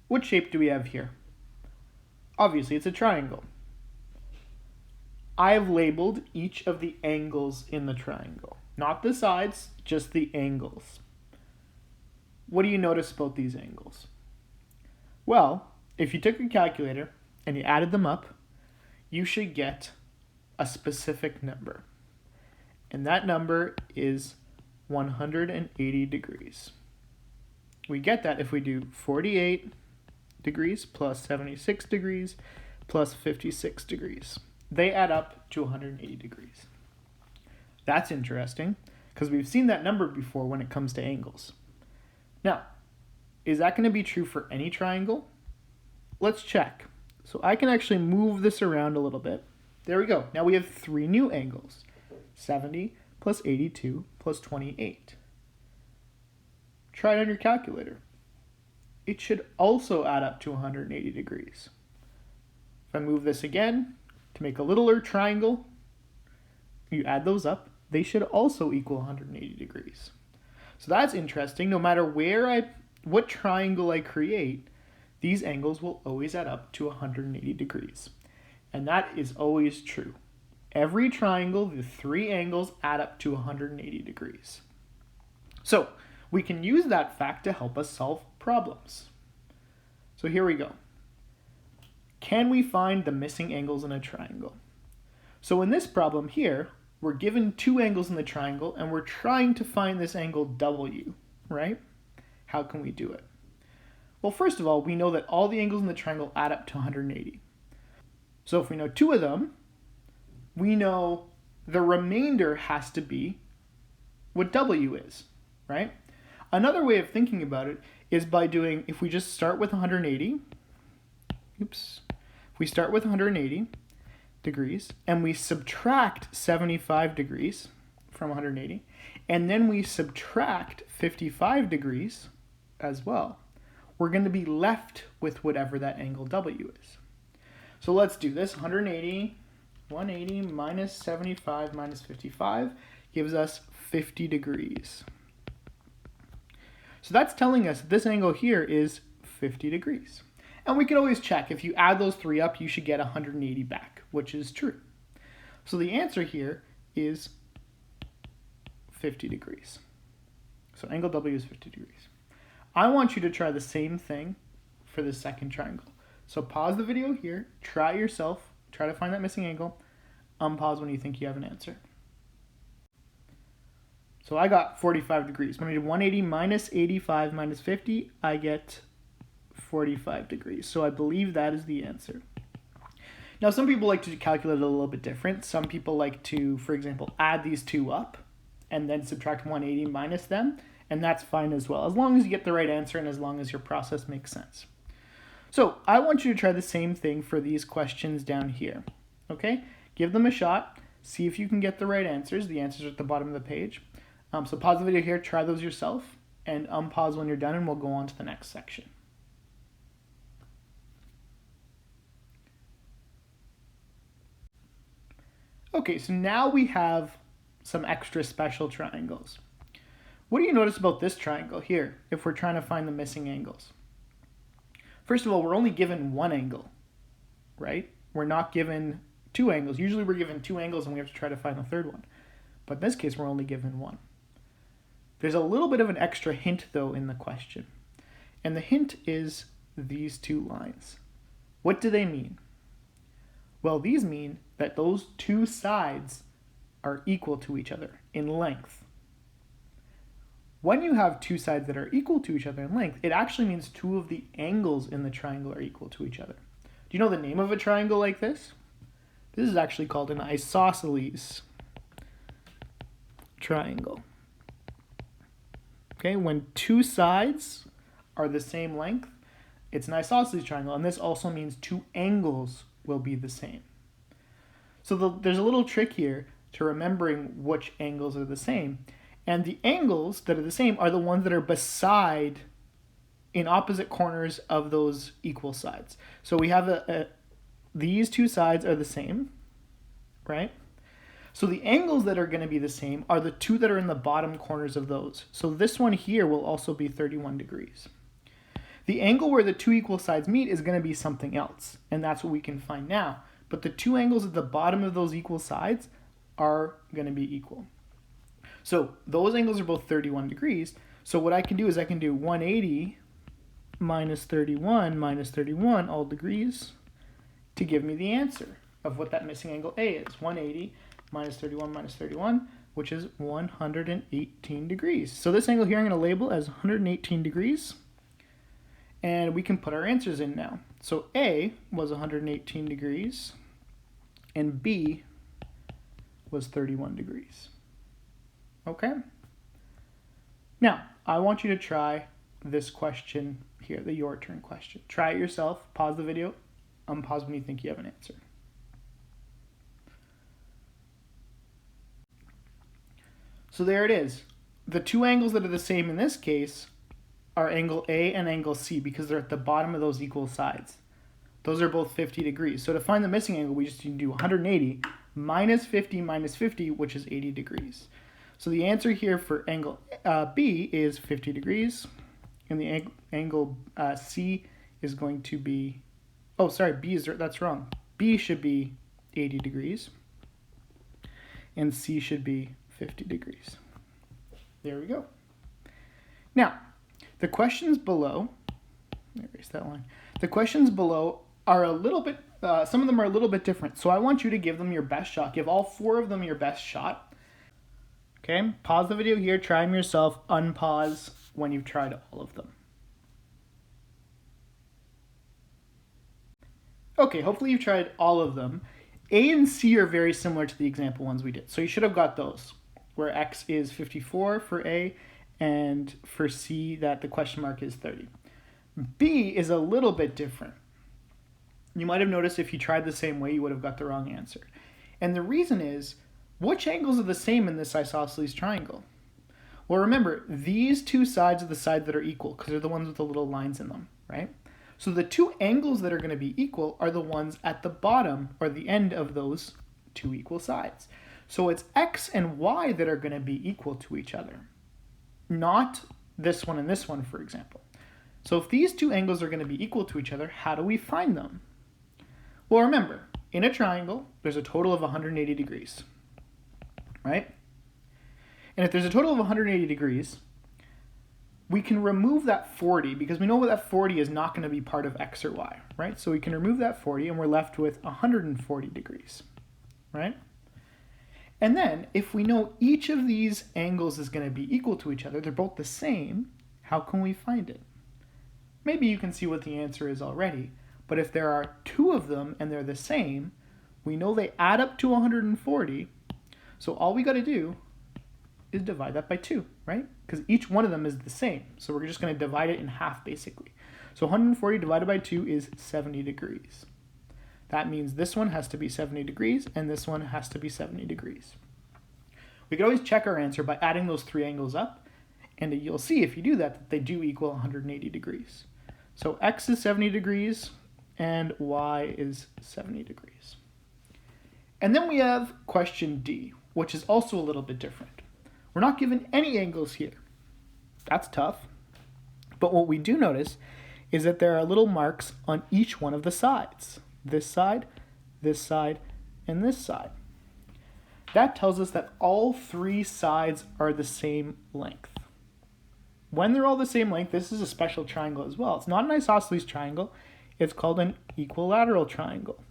What shape do we have here? Obviously, it's a triangle. I've labeled each of the angles in the triangle. Not the sides, just the angles. What do you notice about these angles? Well, if you took a calculator and you added them up, you should get a specific number. And that number is 180 degrees. We get that if we do 48 degrees plus 76 degrees plus 56 degrees. They add up to 180 degrees. That's interesting because we've seen that number before when it comes to angles. Now, is that going to be true for any triangle? Let's check. So I can actually move this around a little bit. There we go. Now we have three new angles. 70 plus 82 plus 28. Try it on your calculator. It should also add up to 180 degrees. If I move this again to make a littler triangle, you add those up, they should also equal 180 degrees. So that's interesting. No matter what triangle I create, these angles will always add up to 180 degrees. And that is always true. Every triangle, the three angles add up to 180 degrees. So we can use that fact to help us solve problems. So here we go. Can we find the missing angles in a triangle? So in this problem here, we're given two angles in the triangle and we're trying to find this angle W, right? How can we do it? Well, first of all, we know that all the angles in the triangle add up to 180. So if we know two of them, we know the remainder has to be what W is, right? Another way of thinking about it is by doing, if we just start with 180, if we start with 180 degrees and we subtract 75 degrees from 180, and then we subtract 55 degrees as well, we're going to be left with whatever that angle W is. So let's do this. 180 minus 75 minus 55 gives us 50 degrees. So that's telling us this angle here is 50 degrees. And we can always check. If you add those three up, you should get 180 back, which is true. So the answer here is 50 degrees. So angle W is 50 degrees. I want you to try the same thing for the second triangle. So pause the video here, try it yourself, try to find that missing angle, unpause when you think you have an answer. So I got 45 degrees. When I do 180 minus 85 minus 50, I get 45 degrees. So I believe that is the answer. Now, some people like to calculate it a little bit different. Some people like to, for example, add these two up and then subtract 180 minus them, and that's fine as well, as long as you get the right answer and as long as your process makes sense. So I want you to try the same thing for these questions down here, okay? Give them a shot, see if you can get the right answers. The answers are at the bottom of the page. So pause the video here, try those yourself, and unpause when you're done, and we'll go on to the next section. Okay, so now we have some extra special triangles. What do you notice about this triangle here if we're trying to find the missing angles? First of all, we're only given one angle, right? We're not given two angles. Usually we're given two angles and we have to try to find the third one. But in this case, we're only given one. There's a little bit of an extra hint, though, in the question. And the hint is these two lines. What do they mean? Well, these mean that those two sides are equal to each other in length. When you have two sides that are equal to each other in length, it actually means two of the angles in the triangle are equal to each other. Do you know the name of a triangle like this? This is actually called an isosceles triangle. Okay, when two sides are the same length, it's an isosceles triangle, and this also means two angles will be the same. So there's a little trick here to remembering which angles are the same. And the angles that are the same are the ones that are beside, in opposite corners of those equal sides. So we have these two sides are the same, right? So the angles that are going to be the same are the two that are in the bottom corners of those. So this one here will also be 31 degrees. The angle where the two equal sides meet is going to be something else, and that's what we can find now. But the two angles at the bottom of those equal sides are going to be equal. So those angles are both 31 degrees. So what I can do is I can do 180 minus 31 all degrees to give me the answer of what that missing angle A is. 180 minus 31, which is 118 degrees. So this angle here I'm going to label as 118 degrees. And we can put our answers in now. So A was 118 degrees, and B was 31 degrees. Okay? Now, I want you to try this question here, the your turn question. Try it yourself. Pause the video. Unpause when you think you have an answer. So there it is. The two angles that are the same in this case are angle A and angle C because they're at the bottom of those equal sides. Those are both 50 degrees. So to find the missing angle, we just need to do 180 minus 50, which is 80 degrees. So the answer here for angle B is 50 degrees, and the angle C is going to be, oh, sorry, that's wrong. B should be 80 degrees, and C should be 50 degrees. There we go. Now, the questions below, erase that line. The questions below are a little bit, some of them are a little bit different. So I want you to give them your best shot. Give all 4 of them your best shot. Okay, pause the video here, try them yourself, unpause when you've tried all of them. Okay, hopefully you've tried all of them. A and C are very similar to the example ones we did. So you should have got those, where X is 54 for A, and for C that the question mark is 30. B is a little bit different. You might have noticed if you tried the same way, you would have got the wrong answer. And the reason is, which angles are the same in this isosceles triangle? Well, remember, these two sides are the sides that are equal because they're the ones with the little lines in them, right? So the two angles that are going to be equal are the ones at the bottom or the end of those two equal sides. So it's X and Y that are going to be equal to each other, not this one and this one, for example. So if these two angles are going to be equal to each other, how do we find them? Well, remember, in a triangle, there's a total of 180 degrees, right? And if there's a total of 180 degrees, we can remove that 40 because we know that 40 is not going to be part of X or Y, right? So we can remove that 40 and we're left with 140 degrees, right? And then if we know each of these angles is going to be equal to each other, they're both the same, how can we find it? Maybe you can see what the answer is already, but if there are 2 of them and they're the same, we know they add up to 140, so all we got to do is divide that by 2, right? Because each one of them is the same, so we're just going to divide it in half basically. So 140 divided by 2 is 70 degrees. That means this one has to be 70 degrees and this one has to be 70 degrees. We can always check our answer by adding those 3 angles up, and you'll see if you do that they do equal 180 degrees. So X is 70 degrees and Y is 70 degrees. And then we have question D, which is also a little bit different. We're not given any angles here. That's tough. But what we do notice is that there are little marks on each one of the sides. This side, and this side. That tells us that all 3 sides are the same length. When they're all the same length, this is a special triangle as well. It's not an isosceles triangle. It's called an equilateral triangle.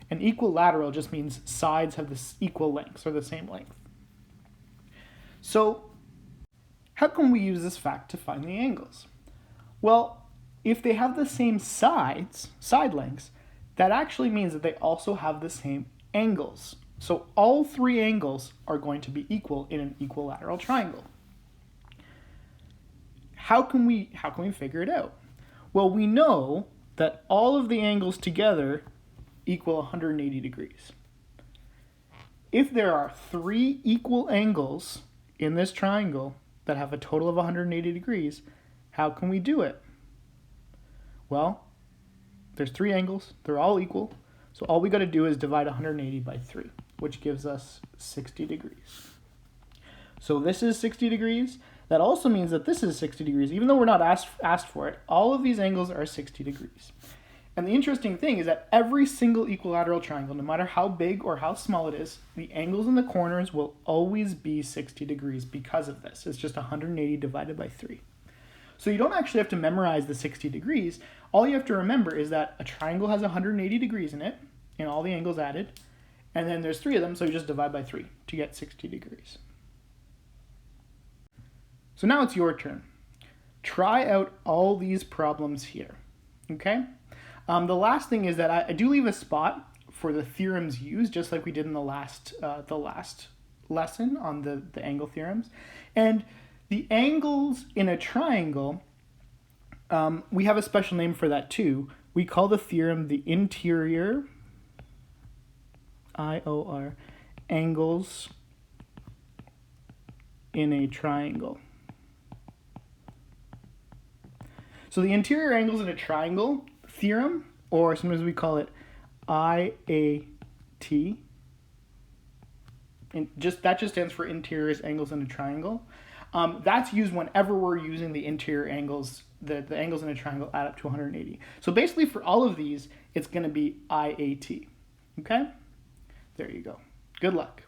An equilateral just means sides have this equal lengths or the same length. So how can we use this fact to find the angles? Well, if they have the same side lengths, that actually means that they also have the same angles. So all 3 angles are going to be equal in an equilateral triangle. How can we figure it out? Well, we know that all of the angles together equal 180 degrees. If there are 3 equal angles in this triangle that have a total of 180 degrees, how can we do it? Well, there's 3 angles, they're all equal, so all we got to do is divide 180 by 3, which gives us 60 degrees. So this is 60 degrees, That also means that this is 60 degrees. Even though we're not asked for it, all of these angles are 60 degrees. And the interesting thing is that every single equilateral triangle, no matter how big or how small it is, the angles in the corners will always be 60 degrees because of this. It's just 180 divided by 3. So you don't actually have to memorize the 60 degrees. All you have to remember is that a triangle has 180 degrees in it, and all the angles added, and then there's 3 of them, so you just divide by 3 to get 60 degrees. So now it's your turn. Try out all these problems here, okay? The last thing is that I do leave a spot for the theorems used, just like we did in the last lesson on the angle theorems. And the angles in a triangle, we have a special name for that too. We call the theorem the interior, IOR, angles in a triangle. So the interior angles in a triangle theorem, or sometimes we call it IAT, and that just stands for interior angles in a triangle. That's used whenever we're using the interior angles, the angles in a triangle add up to 180. So basically for all of these, it's going to be IAT. Okay? There you go. Good luck.